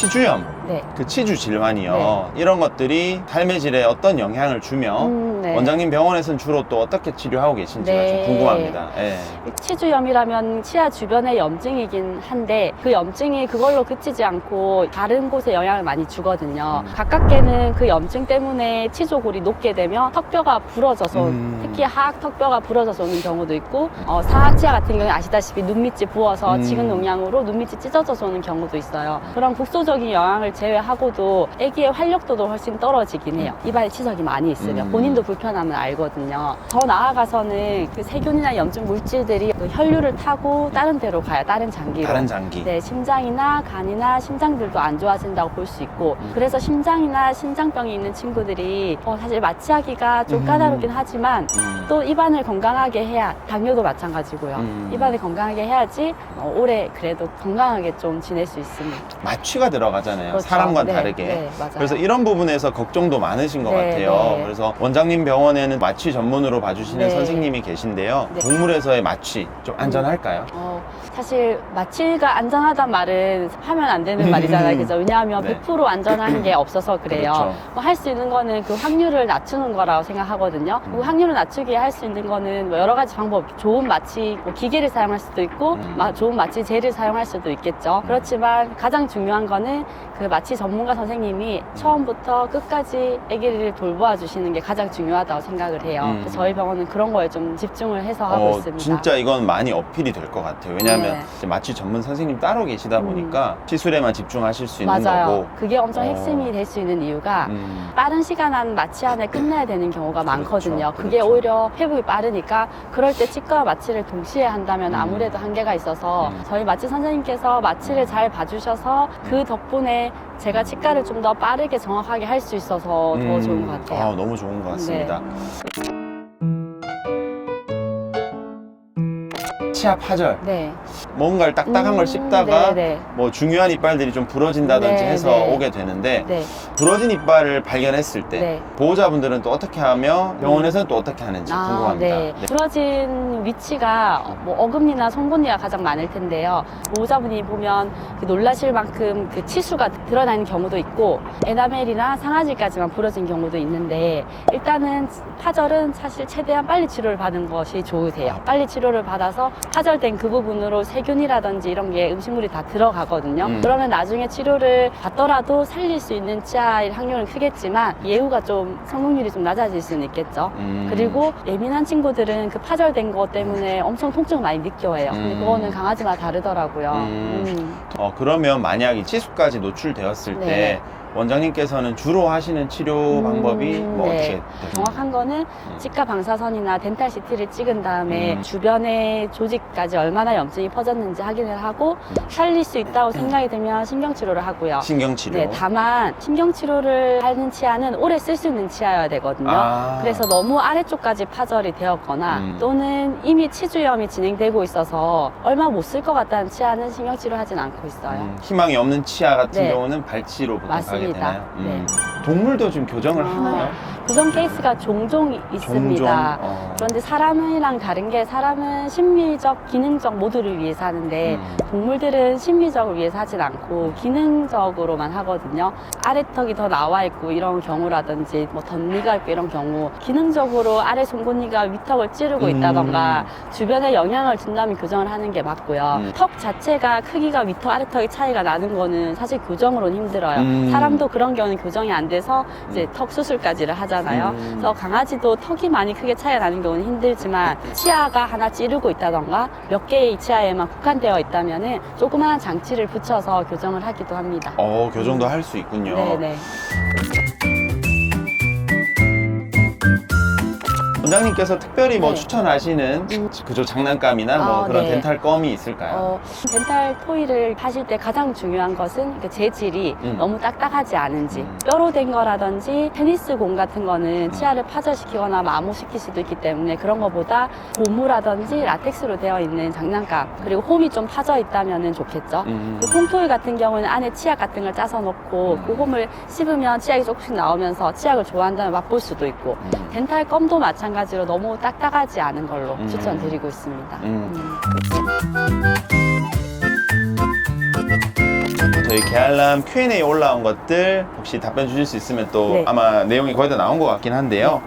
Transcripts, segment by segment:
치주염, 네. 그 치주 질환이요. 이런 것들이 삶의 질에 어떤 영향을 주며 네. 원장님 병원에서는 주로 또 어떻게 치료하고 계신지가 좀 궁금합니다. 예. 치주염이라면 치아 주변의 염증이긴 한데 그 염증이 그걸로 그치지 않고 다른 곳에 영향을 많이 주거든요. 가깝게는 그 염증 때문에 치조골이 녹게 되면 턱뼈가 부러져서 특히 하악 턱뼈가 부러져서 오는 경우도 있고 상악 치아 같은 경우에 아시다시피 눈밑이 부어서 지근 농양으로 눈밑이 찢어져서 오는 경우도 있어요. 그런 국소적인 영향을 제외하고도 아기의 활력도도 훨씬 떨어지긴 해요. 입안에 치석이 많이 있으면 본인도 불편함을 알거든요. 더 나아가서는 그 세균이나 염증 물질들이 그 혈류를 타고 다른 데로 가요. 다른 장기로. 다른 장기. 네, 심장이나 간이나 심장들도 안 좋아진다고 볼 수 있고 그래서 심장이나 신장병이 있는 친구들이 사실 마취하기가 좀 까다롭긴 하지만 또 입안을 건강하게 해야 당뇨도 마찬가지고요. 입안을 건강하게 해야지 오래 그래도 건강하게 좀 지낼 수 있습니다. 마취가 들어가잖아요. 그렇죠. 사람과는 네, 다르게. 네, 맞아요. 그래서 이런 부분에서 걱정도 많으신 것 네, 같아요. 네. 그래서 원장님 병원에는 마취 전문으로 봐주시는 네. 선생님이 계신데요. 네. 동물에서의 마취 좀 안전할까요? 사실 마취가 안전하단 말은 하면 안 되는 말이잖아요. 그죠? 왜냐하면 네. 100% 안전한 게 없어서 그래요. 그렇죠. 할 수 있는 거는 그 확률을 낮추는 거라고 생각하거든요. 그 확률을 낮추기 위해 할 수 있는 거는 뭐 여러 가지 방법, 좋은 마취 기계를 사용할 수도 있고 좋은 마취 젤을 사용할 수도 있겠죠. 그렇지만 가장 중요한 거는 그 마취 전문가 선생님이 처음부터 끝까지 아기를 돌보아 주시는 게 가장 중요하다고 생각을 해요. 그래서 저희 병원은 그런 거에 좀 집중을 해서 하고 있습니다. 진짜 이건 많이 어필이 될 것 같아요. 왜냐하면 네. 이제 마취 전문 선생님 따로 계시다 보니까 시술에만 집중하실 수 있는 맞아요. 거고. 그게 엄청 핵심이 될 수 있는 이유가 빠른 시간 안 마취 안에 끝내야 되는 경우가 많거든요. 그게 그렇죠. 오히려 회복이 빠르니까 그럴 때 치과와 마취를 동시에 한다면 아무래도 한계가 있어서 저희 마취 선생님께서 마취를 잘 봐주셔서 그 덕분에 제가 치과를 좀 더 빠르게 정확하게 할 수 있어서 더 좋은 것 같아요. 너무 좋은 것 같습니다. 치아 파절. 네. 뭔가를 딱딱한 걸 씹다가 네. 뭐 중요한 이빨들이 좀 부러진다든지 네, 해서 네. 오게 되는데 네. 부러진 이빨을 발견했을 때 네. 보호자분들은 또 어떻게 하며 병원에서는 또 어떻게 하는지 궁금합니다. 네. 부러진 위치가 뭐 어금니나 송곳니가 가장 많을 텐데요. 보호자분이 보면 그 놀라실 만큼 그 치수가 드러나는 경우도 있고 에나멜이나 상아지까지만 부러진 경우도 있는데 일단은 파절은 사실 최대한 빨리 치료를 받는 것이 좋으세요. 빨리 치료를 받아서 파절된 그 부분으로 세균이라든지 이런 게 음식물이 다 들어가거든요. 그러면 나중에 치료를 받더라도 살릴 수 있는 치아일 확률은 크겠지만 예후가 좀 성공률이 좀 낮아질 수는 있겠죠. 그리고 예민한 친구들은 그 파절된 것 때문에 엄청 통증을 많이 느껴해요. 근데 그거는 강아지마다 다르더라고요. 그러면 만약 이 치수까지 노출되었을 네. 때 원장님께서는 주로 하시는 치료 방법이 뭐 네. 어떻게 되나요? 정확한 거는 치과 방사선이나 덴탈 CT를 찍은 다음에 주변의 조직까지 얼마나 염증이 퍼졌는지 확인을 하고 살릴 수 있다고 생각이 되면 신경치료를 하고요. 신경치료. 네, 다만 신경치료를 하는 치아는 오래 쓸 수 있는 치아여야 되거든요. 그래서 너무 아래쪽까지 파절이 되었거나 또는 이미 치주염이 진행되고 있어서 얼마 못 쓸 것 같다는 치아는 신경치료 하진 않고 있어요. 희망이 없는 치아 같은 네. 경우는 발치로 보통 맞습니다. 가게 되나요? 네. 동물도 좀 교정을 하나요? 교정 케이스가 종종 있습니다. 그런데 사람이랑 다른 게 사람은 심미적, 기능적 모두를 위해서 하는데 동물들은 심미적을 위해서 하진 않고 기능적으로만 하거든요. 아래턱이 더 나와 있고 이런 경우라든지 뭐 덧니가 있고 이런 경우 기능적으로 아래 송곳니가 위턱을 찌르고 있다던가 주변에 영향을 준다면 교정을 하는 게 맞고요. 턱 자체가 크기가 위턱, 아래턱의 차이가 나는 거는 사실 교정으로는 힘들어요. 사람도 그런 경우는 교정이 안 돼서 이제 턱 수술까지를 하잖아요. 그래서 강아지도 턱이 많이 크게 차이가 나는 경우는 힘들지만 치아가 하나 찌르고 있다던가 몇 개의 치아에만 국한되어 있다면은 조그마한 장치를 붙여서 교정을 하기도 합니다. 교정도 할 수 있군요. 네네. 원장님께서 특별히 뭐 네. 추천하시는 그저 장난감이나 뭐 그런 네. 덴탈 껌이 있을까요? 덴탈 토이를 하실 때 가장 중요한 것은 그 재질이 너무 딱딱하지 않은지 뼈로 된 거라든지 테니스 공 같은 거는 치아를 파절시키거나 마모시킬 수도 있기 때문에 그런 거보다 고무라든지 라텍스로 되어 있는 장난감 그리고 홈이 좀 파져 있다면 좋겠죠. 그 홈토이 같은 경우는 안에 치약 같은 걸 짜서 넣고 그 홈을 씹으면 치약이 조금씩 나오면서 치약을 좋아한다면 맛볼 수도 있고 덴탈 껌도 마찬가지로 너무 딱딱하지 않은 걸로 추천드리고 있습니다. 저희 게알람 Q&A 올라온 것들 혹시 답변 주실 수 있으면 또 네. 아마 내용이 거의 다 나온 것 같긴 한데요.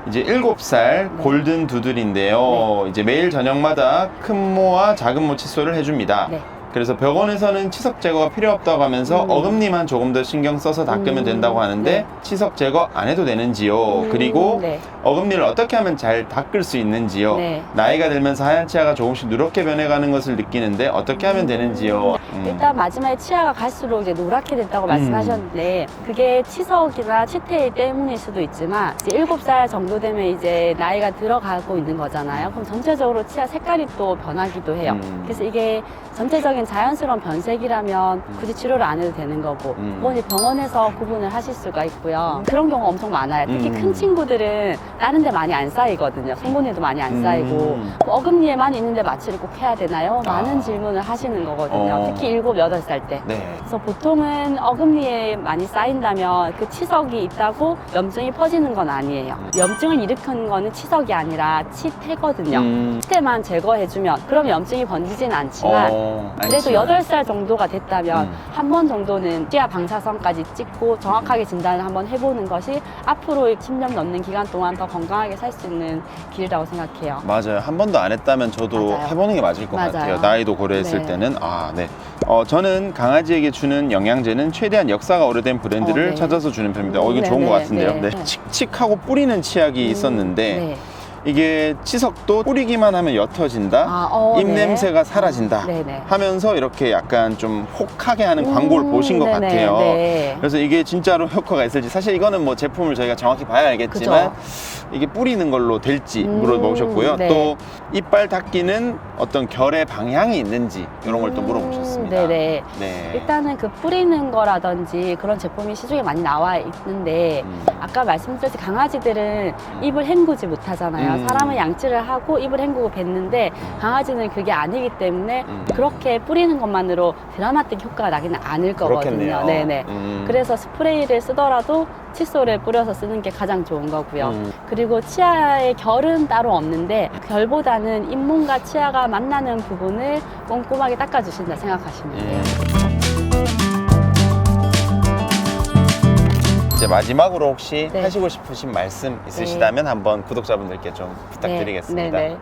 이제 7살 골든 두들인데요. 이제 매일 저녁마다 큰 모와 작은 모 칫솔을 해줍니다. 네. 그래서 병원에서는 치석 제거가 필요 없다고 하면서 어금니만 조금 더 신경 써서 닦으면 된다고 하는데 네. 치석 제거 안 해도 되는지요? 그리고 네. 어금니를 어떻게 하면 잘 닦을 수 있는지요? 네. 나이가 들면서 하얀 치아가 조금씩 누렇게 변해가는 것을 느끼는데 어떻게 하면 되는지요? 일단 마지막에 치아가 갈수록 이제 노랗게 됐다고 말씀하셨는데 그게 치석이나 치태일 때문일 수도 있지만 이제 7살 정도 되면 이제 나이가 들어가고 있는 거잖아요. 그럼 전체적으로 치아 색깔이 또 변하기도 해요. 그래서 이게 전체적인 자연스러운 변색이라면 굳이 치료를 안 해도 되는 거고 그건 이제 병원에서 구분을 하실 수가 있고요. 그런 경우가 엄청 많아요. 특히 큰 친구들은 다른 데 많이 안 쌓이거든요. 송곳니도 많이 안 쌓이고 어금니에만 있는데 마취를 꼭 해야 되나요? 많은 질문을 하시는 거거든요. 특히 7, 8살 때. 네. 그래서 보통은 어금니에 많이 쌓인다면 그 치석이 있다고 염증이 퍼지는 건 아니에요. 염증을 일으키는 거는 치석이 아니라 치태거든요. 치태만 제거해주면 그럼 염증이 번지진 않지만 그래도 8살 정도가 됐다면 한 번 정도는 치아 방사선까지 찍고 정확하게 진단을 한번 해보는 것이 앞으로 10년 넘는 기간 동안 더 건강하게 살 수 있는 길이라고 생각해요. 맞아요. 한 번도 안 했다면 저도 맞아요. 해보는 게 맞을 것 맞아요. 같아요. 나이도 고려했을 네. 때는. 네. 저는 강아지에게 주는 영양제는 최대한 역사가 오래된 브랜드를 네. 찾아서 주는 편입니다. 이거 좋은 것 같은데요. 네. 칙칙하고 뿌리는 치약이 있었는데 네. 이게 치석도 뿌리기만 하면 옅어진다, 입냄새가 사라진다 네네. 하면서 이렇게 약간 좀 혹하게 하는 광고를 보신 것 네네. 같아요. 네. 그래서 이게 진짜로 효과가 있을지 사실 이거는 뭐 제품을 저희가 정확히 봐야 알겠지만 이게 뿌리는 걸로 될지 물어보셨고요. 네. 또 이빨 닦기는 어떤 결의 방향이 있는지 이런 걸 또 물어보셨습니다. 네네. 네. 일단은 그 뿌리는 거라든지 그런 제품이 시중에 많이 나와 있는데 아까 말씀드렸듯이 강아지들은 입을 헹구지 못하잖아요. 사람은 양치를 하고 입을 헹구고 뱉는데 강아지는 그게 아니기 때문에 그렇게 뿌리는 것만으로 드라마틱 효과가 나기는 않을 거거든요. 그렇겠네요. 네네. 그래서 스프레이를 쓰더라도 칫솔을 뿌려서 쓰는 게 가장 좋은 거고요. 그리고 치아의 결은 따로 없는데 결보다는 잇몸과 치아가 만나는 부분을 꼼꼼하게 닦아주신다 생각하시면 돼요. 이제 마지막으로 혹시 네. 하시고 싶으신 말씀 있으시다면 한번 구독자분들께 좀 부탁드리겠습니다. 네네.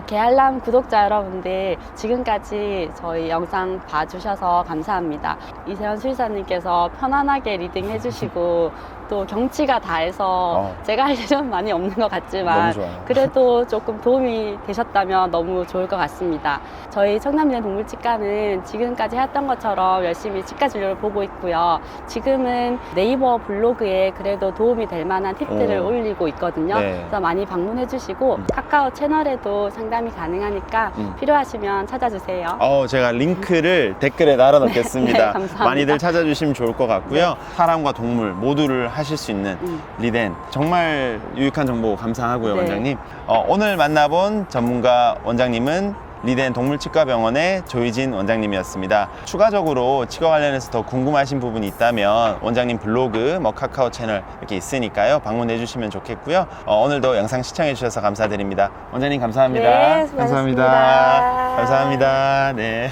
게알람 구독자 여러분들 지금까지 저희 영상 봐주셔서 감사합니다. 이세현 수의사님께서 편안하게 리딩 해주시고 또 경치가 다해서 제가 할 일은 많이 없는 것 같지만 너무 좋아요. 그래도 조금 도움이 되셨다면 너무 좋을 것 같습니다. 저희 청남리는 동물치과는 지금까지 했던 것처럼 열심히 치과 진료를 보고 있고요. 지금은 네이버 블로그에 그래도 도움이 될 만한 팁들을 올리고 있거든요. 네. 그래서 많이 방문해 주시고 카카오 채널에도 상담이 가능하니까 필요하시면 찾아주세요. 제가 링크를 댓글에 달아놓겠습니다. 네, 감사합니다. 많이들 찾아주시면 좋을 것 같고요. 사람과 동물 모두를 하실 수 있는 리덴 정말 유익한 정보 감사하고요. 네. 원장님. 오늘 만나본 전문가 원장님은 리덴 동물치과병원의 조희진 원장님이었습니다. 추가적으로 치과 관련해서 더 궁금하신 부분이 있다면 원장님 블로그, 카카오 채널 이렇게 있으니까요. 방문해 주시면 좋겠고요. 오늘도 영상 시청해 주셔서 감사드립니다. 원장님 감사합니다. 네, 수고하셨습니다. 감사합니다. 감사합니다. 네.